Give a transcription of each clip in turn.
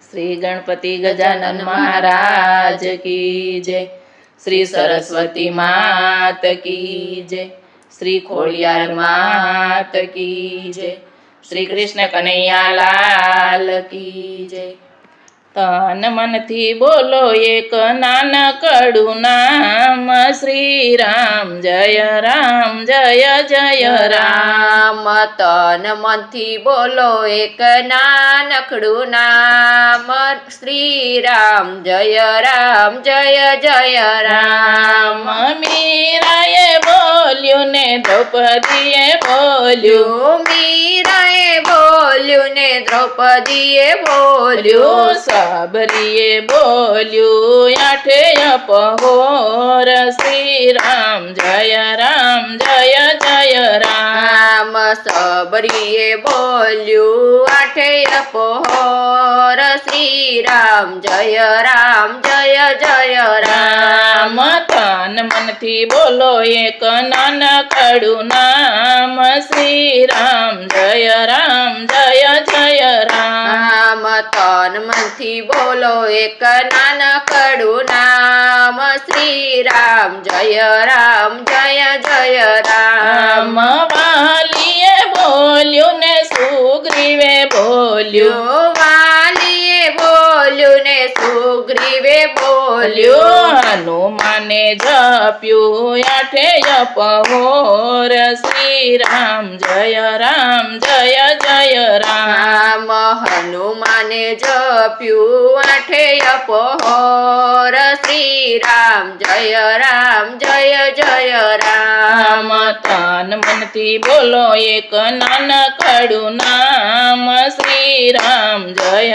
श्री गणपति गजानन महाराज की जय। श्री सरस्वती मात की जय। श्री खोड़ियार मात की जय। श्री कृष्ण कन्हैया लाल की जय। तन मन थी बोलो एक नानकड़ू नाम श्री राम जय राम जय जय राम। तन मन थी बोलो एक नानकड़ू नाम श्री राम जय जय राम। मीराए बोल्यू ने द्रौपदीए बोल्यू, मीराए बोल्यू ने द्रौपदीए बोल्यू, सबरीए बोल्यू आठे पहोर श्री राम जय जय राम। सबरीए बोल्यू आठे पहोर श्री राम जय जय राम। तन मन थी बोलो एक नानकड़ू नाम श्री राम जय जय राम। तन मन थी बोलो एक नानकड़ू नाम श्री राम जय जय राम। वालिए बोल्यू ने सुग्रीवे बोल्यू, वालिए बोल्यू ने सुग्रीवे बोल्यू, हनुमाने जप्यू आठे पहोर श्री राम जय जय राम। हनुमाने जप्यू आठे पहोर श्री राम जय जय राम। तन मन थी बोलो एक नानकड़ू नाम श्री राम जय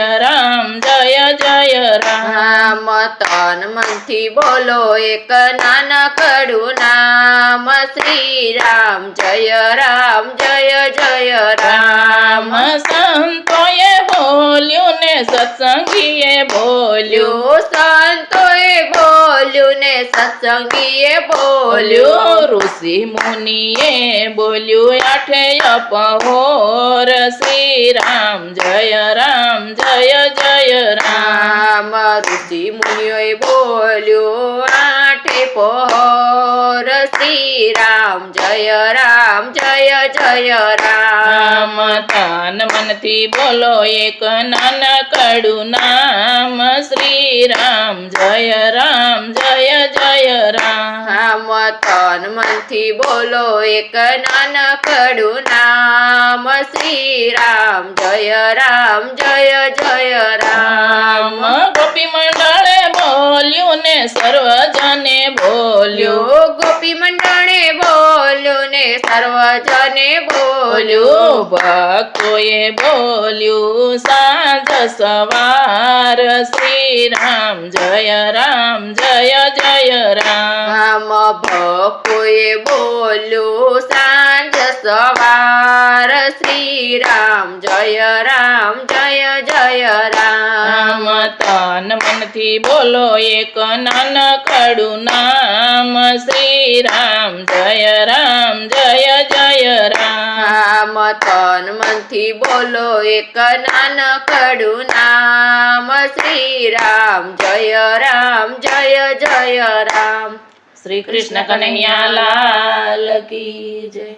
जय राम। तन मन थी बोलो एक नानकड़ू नाम श्री राम जय जय राम। संतोए बोल्यू ने सत्संगीए बोल्यू, संतोए बोल्यू ने सत्संगीए बोल्यू, ऋषि मुनिए बोल्यू आठे पहोर श्री राम जय जय राम। ऋषि मुनियों बोल्यू आठे पहोर श्री राम जय जय राम। तन मन थी बोलो एक नानकड़ू नाम श्री राम जय जय राम। तन मन थी बोलो एक नानकड़ू नाम श्री राम जय जय राम। गोपी मंडळे बोल्यू ने सर्वजने बोल्यू, गोपी मंडळे बोल्यू ने सर्वजने बोल्यू, भक्तोए बोल्यू सांझ सवार श्री राम जय जय राम। भक्तोए बोल्यू सांझ सवार श्री राम जय जय राम। तन मन थी बोलो एक नानकड़ू नाम श्री राम जय जय राम। तन मन थी बोलो एक नानकड़ू नाम श्री राम जय जय राम। श्री कृष्ण कन्हैया लाल की जय।